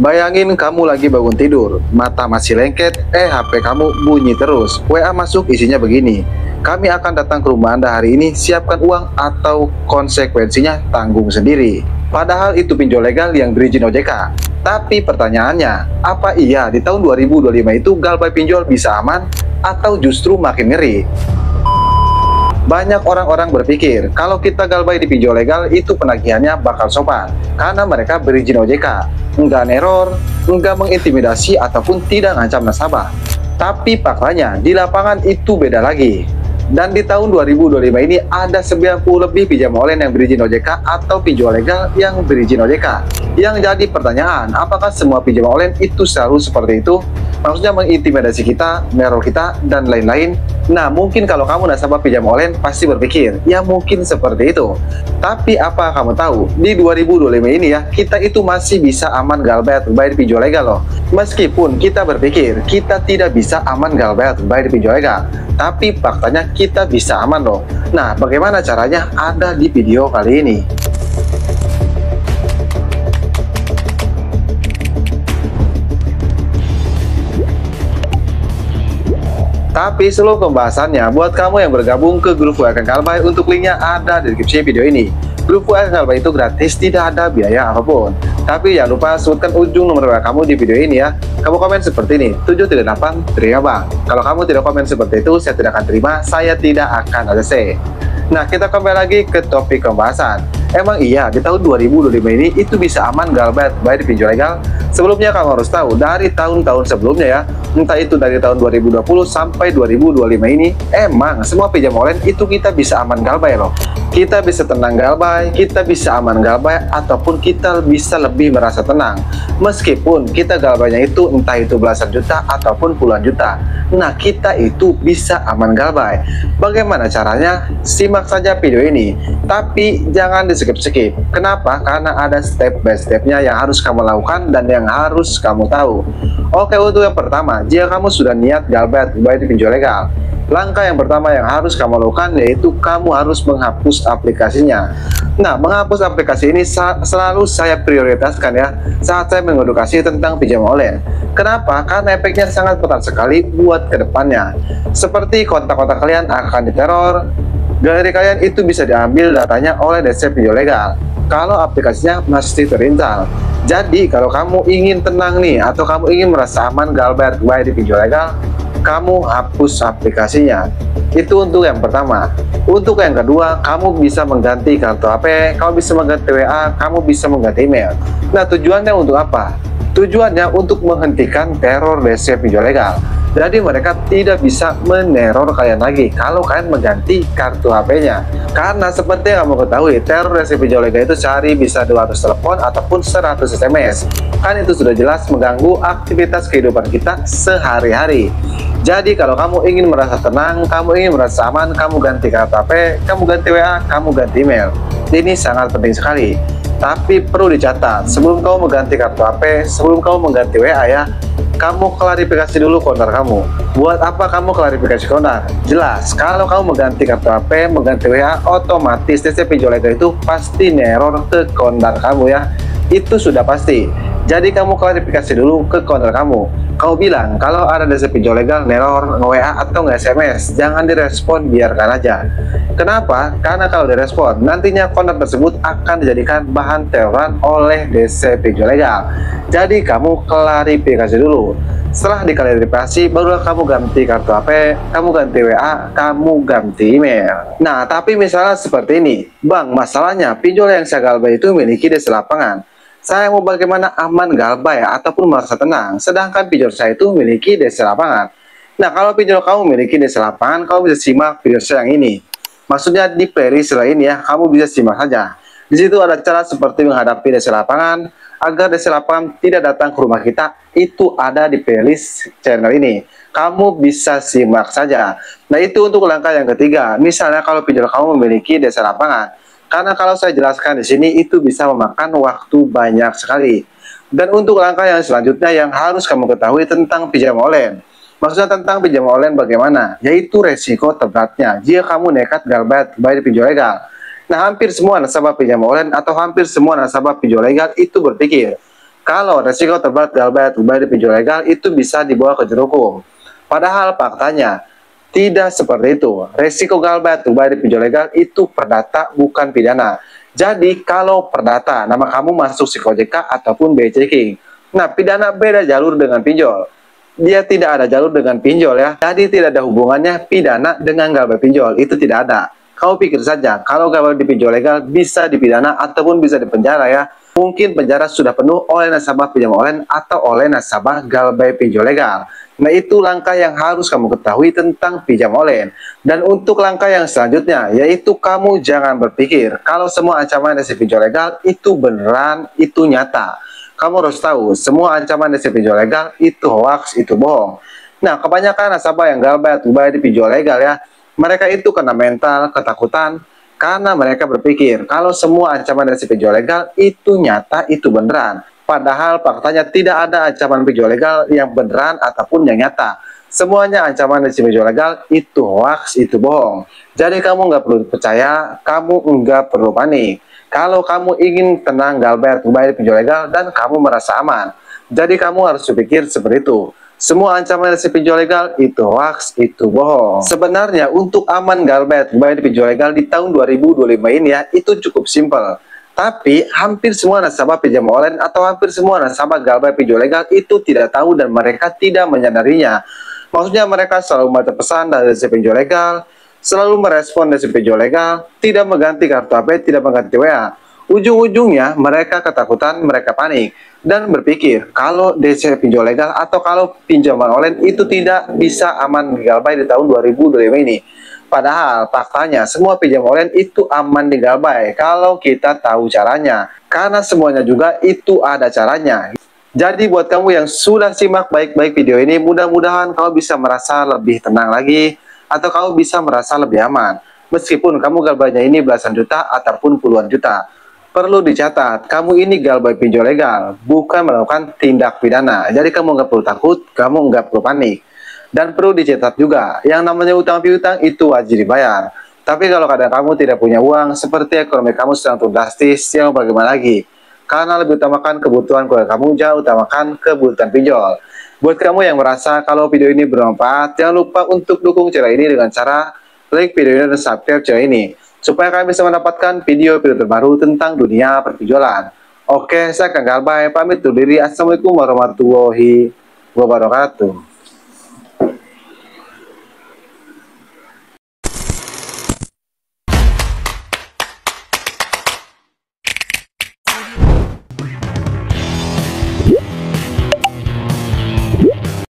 Bayangin kamu lagi bangun tidur, mata masih lengket, HP kamu bunyi terus. WA masuk isinya begini, kami akan datang ke rumah Anda hari ini, siapkan uang atau konsekuensinya tanggung sendiri. Padahal itu pinjol legal yang berizin OJK. Tapi pertanyaannya, apa iya di tahun 2025 itu galbay pinjol bisa aman atau justru makin ngeri? Banyak orang-orang berpikir kalau kita galbay di pinjol legal itu penagihannya bakal sopan karena mereka berizin OJK, nggak neror, nggak mengintimidasi ataupun tidak ngancam nasabah. Tapi faktanya di lapangan itu beda lagi. Dan di tahun 2025 ini ada 90 lebih pinjam online yang berizin OJK atau pinjol legal yang berizin OJK. Yang jadi pertanyaan, apakah semua pinjam online itu selalu seperti itu? Maksudnya mengintimidasi kita, neror kita, dan lain-lain. Nah, mungkin kalau kamu nasabah pinjam online pasti berpikir, ya mungkin seperti itu. Tapi apa kamu tahu, di 2025 ini ya, kita itu masih bisa aman galbay atau bayar pinjol legal loh. Meskipun kita berpikir, kita tidak bisa aman galbay atau bayar pinjol legal. Tapi faktanya kita bisa aman loh. Nah, bagaimana caranya? Ada di video kali ini. Tapi sebelum pembahasannya, buat kamu yang bergabung ke grup WA Kang Galbay, untuk linknya ada di deskripsi video ini. Grup WA Kang Galbay itu gratis, tidak ada biaya apapun. Tapi jangan lupa sebutkan ujung nomor WA kamu di video ini ya. Kamu komen seperti ini, 738 terima bang. Kalau kamu tidak komen seperti itu, saya tidak akan terima, saya tidak akan ACC. Nah, kita kembali lagi ke topik pembahasan. Emang iya di tahun 2025 ini itu bisa aman galbay di pinjol legal? Sebelumnya kamu harus tahu dari tahun-tahun sebelumnya ya, entah itu dari tahun 2020 sampai 2025 ini, emang semua pinjam online itu kita bisa aman galbay loh. Kita bisa tenang galbay, kita bisa aman galbay, ataupun kita bisa lebih merasa tenang. Meskipun kita galbaynya itu entah itu belasan juta ataupun puluhan juta. Nah, kita itu bisa aman galbay. Bagaimana caranya? Simak saja video ini. Tapi jangan di-skip-skip. Kenapa? Karena ada step by stepnya yang harus kamu lakukan dan yang harus kamu tahu. Oke, untuk yang pertama, jika kamu sudah niat galbay di pinjol legal, langkah yang pertama yang harus kamu lakukan yaitu kamu harus menghapus aplikasinya. Nah, menghapus aplikasi ini selalu saya prioritaskan ya saat saya mengedukasi tentang pinjam online. Kenapa? Karena efeknya sangat ketat sekali buat kedepannya. Seperti kontak-kontak kalian akan diteror, galeri kalian itu bisa diambil datanya oleh DC pinjol legal kalau aplikasinya masih terinstall. Jadi kalau kamu ingin tenang nih atau kamu ingin merasa aman galbay di pinjol legal, kamu hapus aplikasinya. Itu untuk yang pertama. Untuk yang kedua, kamu bisa mengganti kartu HP, kamu bisa mengganti WA, kamu bisa mengganti email. Nah, tujuannya untuk apa? Tujuannya untuk menghentikan teror DC pinjol legal. Jadi mereka tidak bisa meneror kalian lagi kalau kalian mengganti kartu HP-nya. Karena seperti yang kamu ketahui, teror DC pinjol legal itu sehari bisa 200 telepon ataupun 100 SMS. Kan itu sudah jelas mengganggu aktivitas kehidupan kita sehari-hari. Jadi kalau kamu ingin merasa tenang, kamu ingin merasa aman, kamu ganti kartu HP, kamu ganti WA, kamu ganti email. Ini sangat penting sekali. Tapi perlu dicatat, sebelum kamu mengganti kartu HP, sebelum kamu mengganti WA ya, kamu klarifikasi dulu kontak kamu. Buat apa kamu klarifikasi kontak? Jelas, kalau kamu mengganti kartu HP, mengganti WA, otomatis DC pinjol legal itu pasti neror ke kontak kamu ya. Itu sudah pasti. Jadi kamu klarifikasi dulu ke kontak kamu. Kau bilang kalau ada DC pinjol legal neror nge-WA atau nge-SMS, jangan direspon, biarkan aja. Kenapa? Karena kalau direspon, nantinya kontak tersebut akan dijadikan bahan teroran oleh DC pinjol legal. Jadi kamu klarifikasi dulu. Setelah diklarifikasi, barulah kamu ganti kartu HP, kamu ganti WA, kamu ganti email. Nah, tapi misalnya seperti ini, Bang, masalahnya pinjol yang saya galbay itu memiliki DC lapangan. Saya mau bagaimana aman galbay ataupun merasa tenang, sedangkan pinjol saya itu memiliki DC lapangan. Nah, kalau pinjol kamu memiliki DC lapangan, kamu bisa simak video saya yang ini. Maksudnya di playlist ini ya, kamu bisa simak saja. Di situ ada cara seperti menghadapi DC lapangan, agar DC lapangan tidak datang ke rumah kita, itu ada di playlist channel ini. Kamu bisa simak saja. Nah, itu untuk langkah yang ketiga. Misalnya kalau pinjol kamu memiliki DC lapangan. Karena kalau saya jelaskan di sini itu bisa memakan waktu banyak sekali. Dan untuk langkah yang selanjutnya yang harus kamu ketahui tentang pinjam online. Maksudnya tentang pinjam online bagaimana? Yaitu resiko terberatnya jika kamu nekat galbay di pinjol legal. Nah, hampir semua nasabah pinjam online atau hampir semua nasabah pinjol legal itu berpikir, kalau resiko terlibat jual beli pinjol legal itu bisa dibawa ke jalur hukum. Padahal faktanya tidak seperti itu. Resiko jual beli pinjol legal itu perdata bukan pidana. Jadi kalau perdata nama kamu masuk psiko OJK ataupun BI checking. Nah, pidana beda jalur dengan pinjol. Dia tidak ada jalur dengan pinjol ya. Jadi tidak ada hubungannya pidana dengan jual beli pinjol. Itu tidak ada. Kamu pikir saja, kalau jual beli pinjol legal bisa dipidana ataupun bisa dipenjara ya. Mungkin penjara sudah penuh oleh nasabah pinjam online atau oleh nasabah jual beli pinjol legal. Nah, itu langkah yang harus kamu ketahui tentang pinjam online. Dan untuk langkah yang selanjutnya, yaitu kamu jangan berpikir kalau semua ancaman dari pinjol legal itu beneran, itu nyata. Kamu harus tahu, semua ancaman dari pinjol legal itu hoax, itu bohong. Nah, kebanyakan nasabah yang gagal bayar di pinjol legal ya, mereka itu kena mental, ketakutan, karena mereka berpikir kalau semua ancaman dari pinjol legal itu nyata, itu beneran. Padahal faktanya tidak ada ancaman pinjol legal yang beneran ataupun yang nyata. Semuanya ancaman dari pinjol legal itu hoax, itu bohong. Jadi kamu nggak perlu percaya, kamu nggak perlu panik. Kalau kamu ingin tenang, bayar pinjol legal dan kamu merasa aman. Jadi kamu harus berpikir seperti itu. Semua ancaman dari pinjol legal itu hoax, itu bohong. Sebenarnya untuk aman bayar pinjol legal di tahun 2025 ini ya, itu cukup simpel. Tapi hampir semua nasabah pinjam online atau hampir semua nasabah galbay pinjol legal itu tidak tahu dan mereka tidak menyadarinya. Maksudnya mereka selalu membaca pesan dari pinjol legal, selalu merespon dari pinjol legal, tidak mengganti kartu HP, tidak mengganti WA. Ujung-ujungnya mereka ketakutan, mereka panik dan berpikir kalau DC pinjol legal atau kalau pinjaman online itu tidak bisa aman digalbay di tahun 2025 ini. Padahal faktanya semua pinjam online itu aman digalbay kalau kita tahu caranya. Karena semuanya juga itu ada caranya. Jadi buat kamu yang sudah simak baik-baik video ini, mudah-mudahan kamu bisa merasa lebih tenang lagi atau kamu bisa merasa lebih aman. Meskipun kamu galbaynya ini belasan juta ataupun puluhan juta. Perlu dicatat, kamu ini galbay pinjol legal, bukan melakukan tindak pidana. Jadi kamu nggak perlu takut, kamu nggak perlu panik. Dan perlu dicatat juga, yang namanya utang piutang itu wajib dibayar. Tapi kalau kadang kamu tidak punya uang, seperti ekonomi kamu sedang turun drastis, yang bagaimana lagi? Karena lebih utamakan kebutuhan keluarga kamu, jauh utamakan kebutuhan pinjol. Buat kamu yang merasa kalau video ini bermanfaat, jangan lupa untuk dukung channel ini dengan cara like video ini dan subscribe channel ini, supaya kami bisa mendapatkan video-video terbaru tentang dunia perpinjolan. Oke, saya Kang Galbay, pamit undur diri. Assalamualaikum warahmatullahi wabarakatuh.